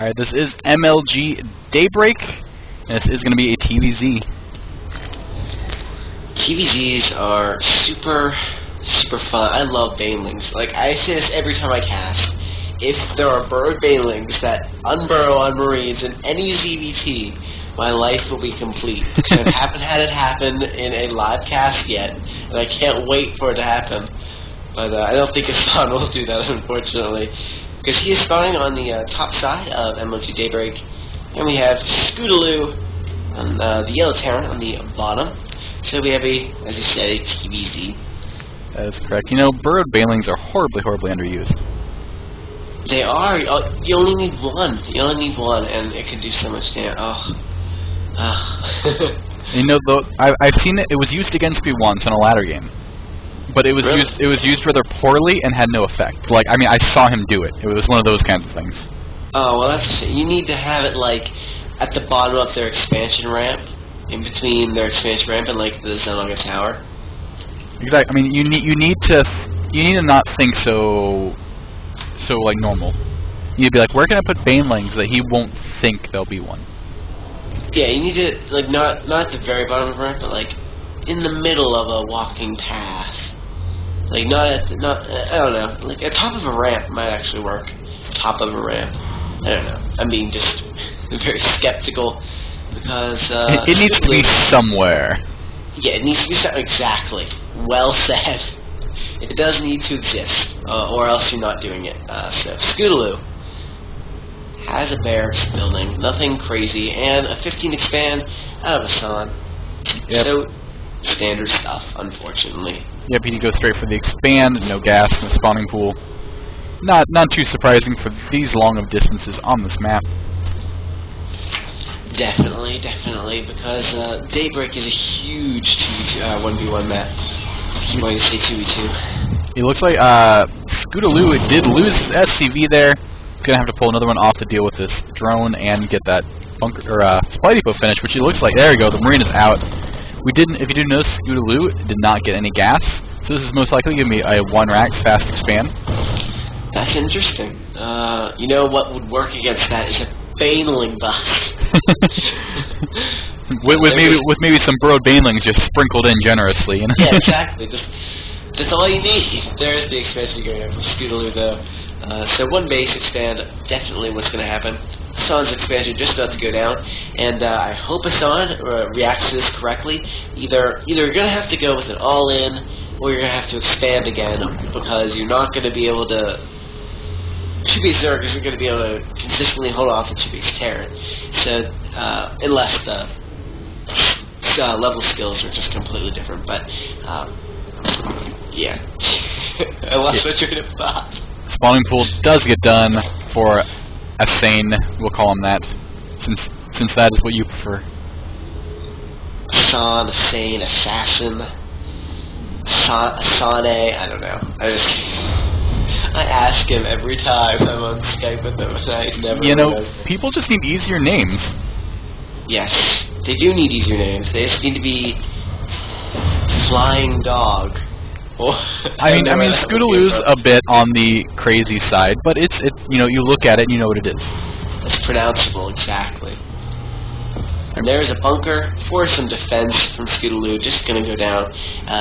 Alright, this is MLG Daybreak, and this is going to be a TVZ. TVZs are super fun. I love banelings. Like, I say this every time I cast. If there are burrowed banelings that unburrow on Marines in any ZVT, my life will be complete. I haven't had it happen in a live cast yet, and I can't wait for it to happen. But I don't think Assassane will do that, unfortunately. Because he is spawning on the top side of MLG Daybreak. And we have Scootaloo on the yellow Terran on the bottom. So we have as you said, a TVZ. That is correct. You know, burrowed banelings are horribly underused. They are. You only need one. You only need one, and it can do so much damage. You know, though, I've seen it. It was used against me once in a ladder game, but it was really? used rather poorly and had no effect. Like, I mean, I saw him do it. It was one of those kinds of things. Oh well, you need to have it like at the bottom of their expansion ramp, in between their expansion ramp and like the Xenoga Tower. Exactly. I mean, you need to not think so like normal. You need to be like, where can I put banelings that he won't think there'll be one? Yeah, you need to like not at the very bottom of the ramp, but like in the middle of a walking path. Like not I don't know. Like at top of a ramp might actually work. Top of a ramp. I don't know. I'm being just very skeptical because it needs to be somewhere. Yeah, it needs to be somewhere. Exactly. Well said. It does need to exist, or else you're not doing it. So Scootaloo has a barracks building, nothing crazy, and a 15 expand out of Assassane. Yep. So standard stuff, unfortunately. Yep, he goes straight for the expand, no gas in the spawning pool. Not too surprising for these long of distances on this map. Definitely, because Daybreak is a huge 1v1 map. I'm going to say 2v2. It looks like Scootaloo did lose SCV there. Gonna have to pull another one off to deal with this drone and get that bunker or supply depot finish, which it looks like. There we go. The Marine is out. If you didn't notice, Scootaloo did not get any gas, so this is most likely gonna be a 1-rack fast expand. That's interesting. You know what would work against that is a baneling bus. with maybe some burrowed banelings just sprinkled in generously. You know? Yeah, exactly. That's all you need. There's the expansion going on from Scootaloo, though. So one base expand, definitely what's going to happen. Assane's expansion just about to go down, and I hope Assassane reacts to this correctly. Either you're going to have to go with an all-in, or you're going to have to expand again, because you're not going to be able to 2-base Zergers are going to be able to consistently hold off the 2-base Terran. So, unless the level skills are just completely different, but, yeah. I lost what you're going to thought. Spawning pool does get done for assassane, we'll call him that, since that is what you prefer. Assassane, assassin, Assassane, I don't know. I ask him every time I'm on Skype with him, and I never knows. People just need easier names. Yes, they do need easier names. They just need to be Flying Dog. I mean, Scootaloo's a bit on the crazy side, but it's you look at it and you know what it is. It's pronounceable, exactly. And there's a bunker for some defense from Scootaloo, just going to go down.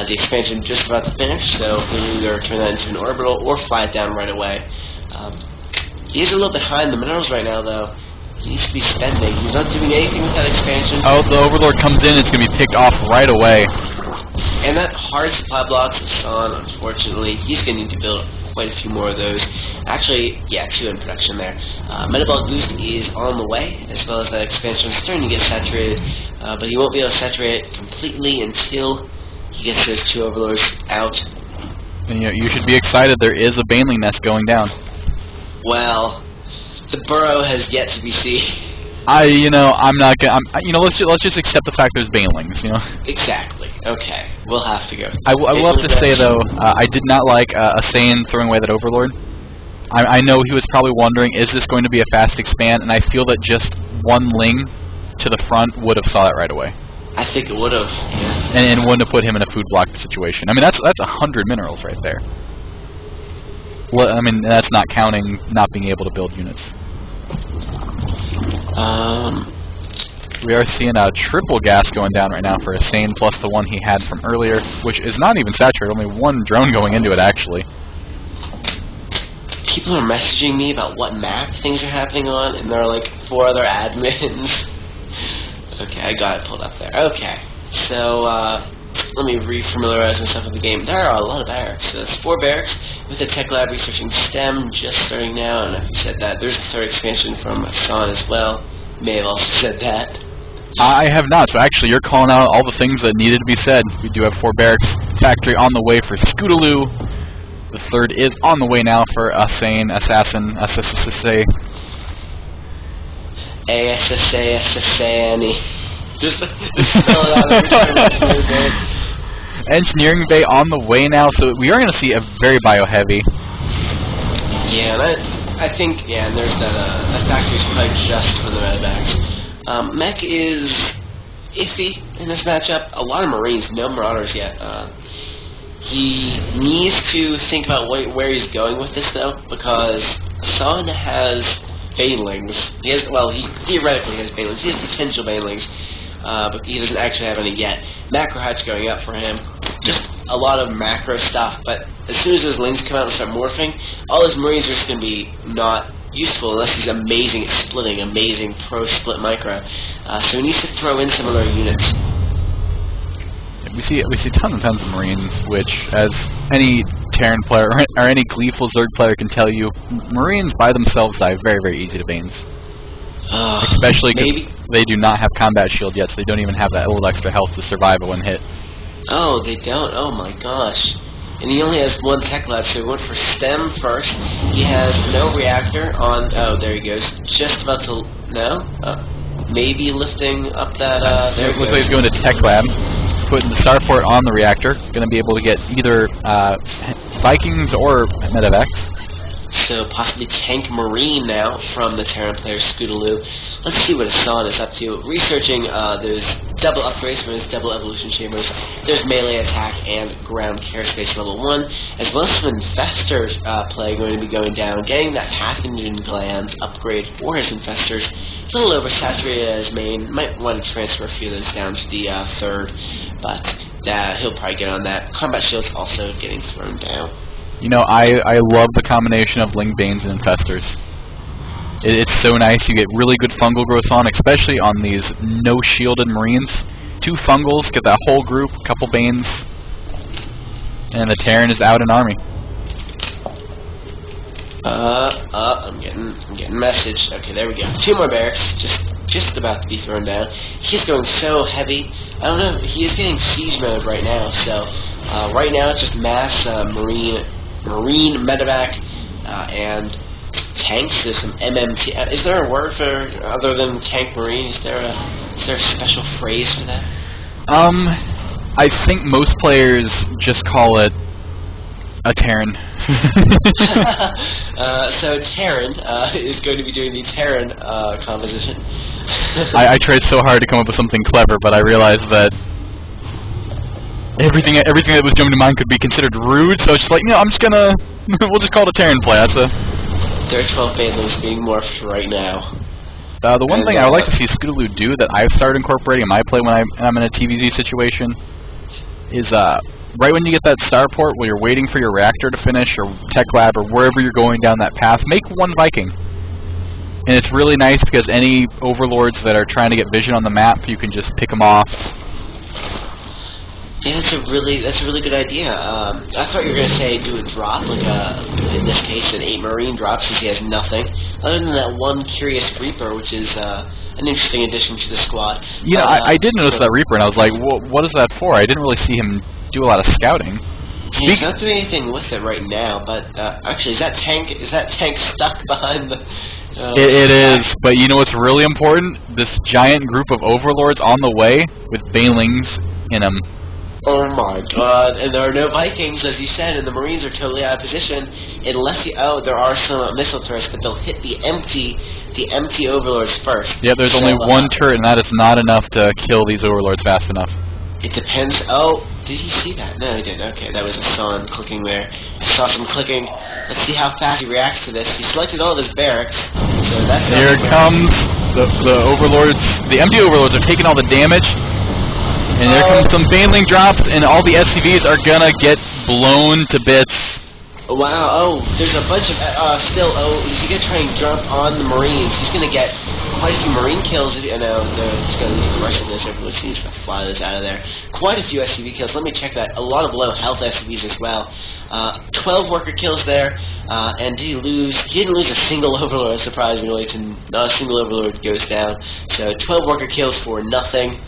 The expansion just about to finish, so we'll either turn that into an orbital or fly it down right away. He is a little bit high in the minerals right now, though. He needs to be spending. He's not doing anything with that expansion. Oh, the Overlord comes in, it's going to be picked off right away. And that hard supply blocks is on, unfortunately. He's going to need to build quite a few more of those. Actually, yeah, 2 in production there. Metabolic boost is on the way, as well as that expansion is starting to get saturated, but he won't be able to saturate it completely until he gets those 2 overlords out. And you should be excited. There is a baneling nest going down. Well, the burrow has yet to be seen. I'm not gonna. Let's just accept the fact there's banelings. Exactly. Okay, we'll have to go. I will have to say though, I did not like Assassane throwing away that Overlord. I know he was probably wondering, is this going to be a fast expand? And I feel that just one ling to the front would have saw it right away. I think it would have. Yeah. And wouldn't have put him in a food block situation. I mean, that's 100 minerals right there. Well, I mean, that's not counting not being able to build units. We are seeing a triple gas going down right now for Assassane plus the one he had from earlier, which is not even saturated, only one drone going into it actually. People are messaging me about what map things are happening on, and there are like 4 other admins. Okay, I got it pulled up there. Okay, so let me re-familiarize myself with the game. There are a lot of barracks. So there's 4 barracks with the tech lab researching STEM just starting now, and if you said that, there's a 3rd expansion from Assassane as well. May have also said that. I have not, so actually you're calling out all the things that needed to be said. We do have 4 barracks, factory on the way for Scootaloo. The 3rd is on the way now for assassane. Assassane. Just spell it out every time. Engineering bay on the way now, so we are going to see a very bio-heavy. Yeah, I think, yeah, and there's that factory's probably just for the medbacks. Mech is iffy in this matchup. A lot of Marines, no Marauders yet. He needs to think about where he's going with this, though, because Son has banelings. He theoretically has banelings. He has potential banelings, but he doesn't actually have any yet. Macro hatch going up for him. Just a lot of macro stuff, but as soon as his lings come out and start morphing, all his Marines are just going to be not useful unless he's amazing at splitting, amazing pro-split micro. So he needs to throw in some other units. We see tons and tons of Marines, which, as any Terran player or any gleeful Zerg player can tell you, Marines by themselves die very, very easy to Banes. Especially because they do not have combat shield yet, so they don't even have that little extra health to survive a one hit. Oh, they don't? Oh my gosh. And he only has 1 tech lab, so he went for STEM first. He has no reactor on... Oh, there he goes. Just about to... No? Maybe lifting up that... there it looks like he's going to tech lab. Putting the starport on the reactor. Going to be able to get either Vikings or medevacs. So possibly tank Marine now from the Terran player Scootaloo. Let's see what Assassane is up to. Researching those double upgrades from his double evolution chambers. There's melee attack and ground care space level 1, as well as some infestors play going to be going down. Getting that pathogen glands upgrade for his infestors. It's a little oversaturated at his main. Might want to transfer a few of those down to the 3rd, but he'll probably get on that. Combat shield's also getting thrown down. You know, I love the combination of Ling Banes and infestors. It's so nice. You get really good fungal growth on, especially on these no-shielded Marines. 2 fungals, get that whole group, couple Banes, and the Terran is out in army. I'm getting message. Okay, there we go. 2 more barracks, just about to be thrown down. He's going so heavy. I don't know. He is getting siege mode right now. So right now it's just mass Marine medevac and tanks. There's some MMT. Is there a word for other than tank Marine? Is there a special phrase for that? I think most players just call it a Terran. So Terran is going to be doing the Terran composition. I tried so hard to come up with something clever, but I realized that everything that was jumping to mind could be considered rude. So it's just like, I'm just gonna we'll just call it a Terran play. There are 12 banelings being morphed right now. The one thing I would like to see Scootaloo do that I've started incorporating in my play when I'm in a TVZ situation is right when you get that starport where you're waiting for your reactor to finish or tech lab or wherever you're going down that path, make 1 Viking. And it's really nice because any overlords that are trying to get vision on the map, you can just pick them off. Yeah, that's a really good idea. I thought you were gonna say do a drop, like in this case an 8 Marine drop since he has nothing. Other than that 1 Curious Reaper, which is an interesting addition to the squad. Yeah, I did notice that Reaper, and I was like, what is that for? I didn't really see him do a lot of scouting. He's not doing anything with it right now, but actually, is that tank stuck behind the? It is, but you know what's really important? This giant group of overlords on the way with banelings in them. Oh my god, and there are no Vikings, as you said, and the Marines are totally out of position, unless there are some missile turrets, but they'll hit the empty overlords first. Yeah, there's only 1 turret, and that is not enough to kill these overlords fast enough. It depends. Oh, did he see that? No, he didn't. Okay, that was Assassane clicking there. I saw some clicking. Let's see how fast he reacts to this. He selected all of his barracks, so that's... Here it comes. The overlords, the empty overlords are taking all the damage. And there comes some baneling drops, and all the SCVs are gonna get blown to bits. Wow, there's a bunch of, still, he's gonna try and jump on the Marines. He's gonna get quite a few Marine kills. He's gonna lose the rest of this. Everyone's gonna fly this out of there. Quite a few SCV kills. Let me check that. A lot of low health SCVs as well. 12 worker kills there, and he didn't lose a single overlord, surprisingly. Not a single overlord goes down. So 12 worker kills for nothing.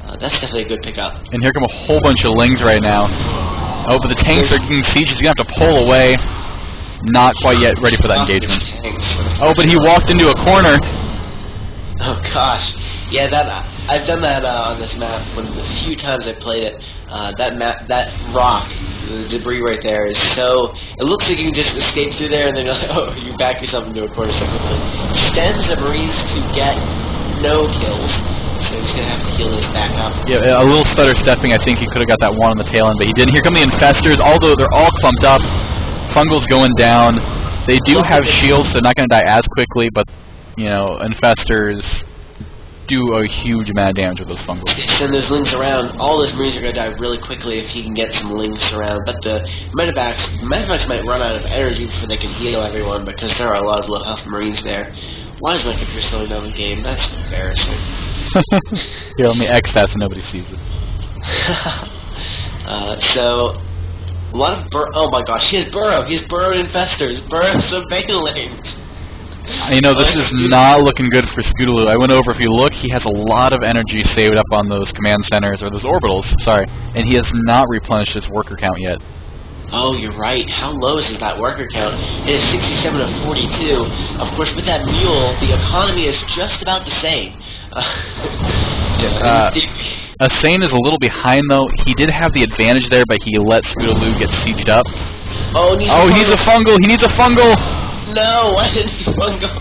That's definitely a good pickup. And here come a whole bunch of lings right now. Oh, but the tanks are getting siege. He's going to have to pull away. Not quite yet ready for that engagement. Oh, but he walked into a corner. Oh, gosh. Yeah, I've done that on this map the few times I've played it. That rock, the debris right there, is so... It looks like you can just escape through there, and then you're like, oh, you back yourself into a corner so quickly. Stems the Marines to get no kills. So he's going to have to heal this back up. Yeah, a little stutter stepping. I think he could have got that one on the tail end, but he didn't. Here come the infestors. Although they're all clumped up, Fungal's going down. They do have shields, so they're not going to die as quickly, but, you know, infestors do a huge amount of damage with those Fungals. Send those lings around. All those Marines are going to die really quickly if he can get some lings around, but the medevacs might run out of energy before they can heal everyone, because there are a lot of low health Marines there. Why is my computer slowing down the game? That's embarrassing. Here, let me X that so nobody sees it. So, a lot of oh my gosh, he has burrow. He has burrowed infestors. Burrows of baneling. You know, this is not looking good for Scootaloo. I went over, if you look, he has a lot of energy saved up on those command centers, or those orbitals, sorry, and he has not replenished his worker count yet. Oh, you're right. How low is that worker count? It is 67 of 42. Of course, with that mule, the economy is just about the same. Assassane is a little behind, though. He did have the advantage there, but he let Scootaloo get sieged up. Oh, he's a fungal! He needs a fungal! No, why didn't he fungal?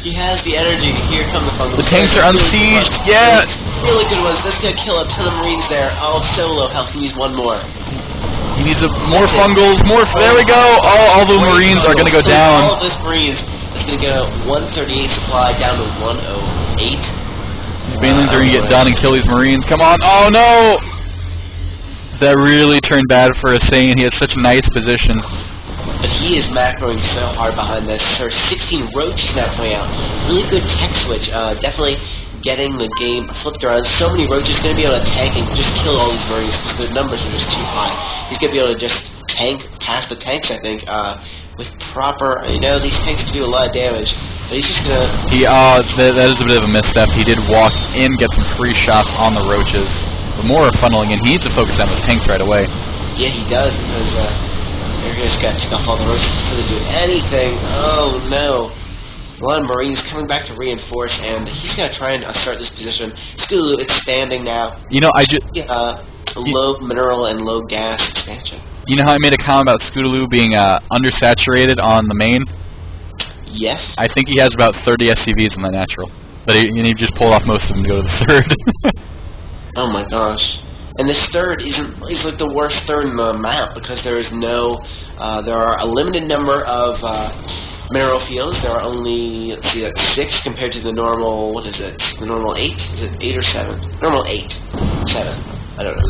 He has the energy. Here come the fungals. The tanks are unsieged! Yeah! Really good ones. That's going to kill a ton of Marines there. Oh, so low health. He needs one more. He needs more Fungals, more... There we go! Oh, all the Marines are going to go down. All of those Marines. It's going to go 138 supply down to 108. Banelings are going to get done and kill these Marines. Come on! Oh, no! That really turned bad for Assassane. He had such a nice position. But he is macroing so hard behind this. There's 16 roaches now coming out. Really good tech switch. Definitely getting the game flipped around. So many roaches going to be able to tank and just kill all these Marines because the numbers are just too high. He's going to be able to just tank past the tanks, I think, with proper... You know, these tanks can do a lot of damage. But he's just going to... that is a bit of a misstep. He did walk in, get some free shots on the roaches. But more funneling in. He needs to focus on those tanks right away. Yeah, he does, because they're just going to take off all the roaches before they do anything. Oh, no. A lot of Marines coming back to reinforce, and he's going to try and start this position. Scootaloo, it's standing now. You know, low mineral and low gas expansion. You know how I made a comment about Scootaloo being undersaturated on the main? Yes. I think he has about 30 SCVs in the natural. But he just pulled off most of them to go to the third. Oh my gosh. And this third is like the worst third in the map because there is no... there are a limited number of mineral fields. There are only, let's see, like 6 compared to the normal, what is it? The normal 8? Is it 8 or 7? Normal 8. 7. I don't know.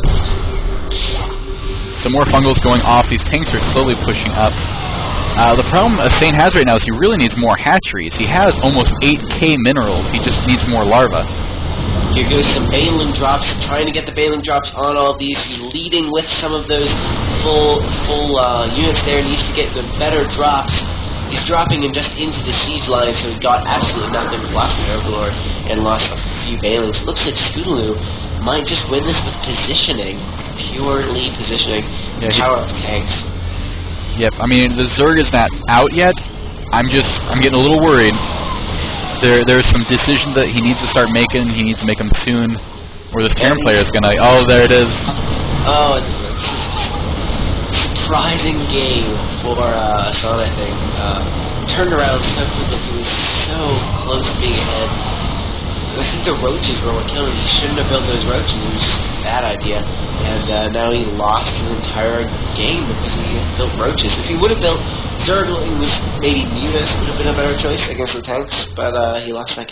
Some more fungals going off. These tanks are slowly pushing up. The problem Assassane has right now is he really needs more hatcheries. He has almost 8k minerals. He just needs more larvae. Here goes some baneling drops, trying to get the baneling drops on all of these. He's leading with some of those full units there. Needs to get the better drops. He's dropping him just into the siege line, so he got absolutely nothing. Lost an Overlord and lost a few banelings. Looks like Scootaloo might just win this with positioning. Pure lead positioning. Yeah, power up tanks. Yep, I mean, the Zerg is not out yet. I'm getting a little worried. There's some decisions that he needs to start making. He needs to make them soon, or this Terran player is gonna... Oh, there it is. Oh, surprising game for Assassane, I think. Turned around so quickly. He was so close to being ahead. I think the roaches were what killed him. He shouldn't have built those roaches. It was a bad idea. And now he lost his entire game because he built roaches. If he would have built Zergling, maybe Mutas would have been a better choice against the tanks, but he lost that game.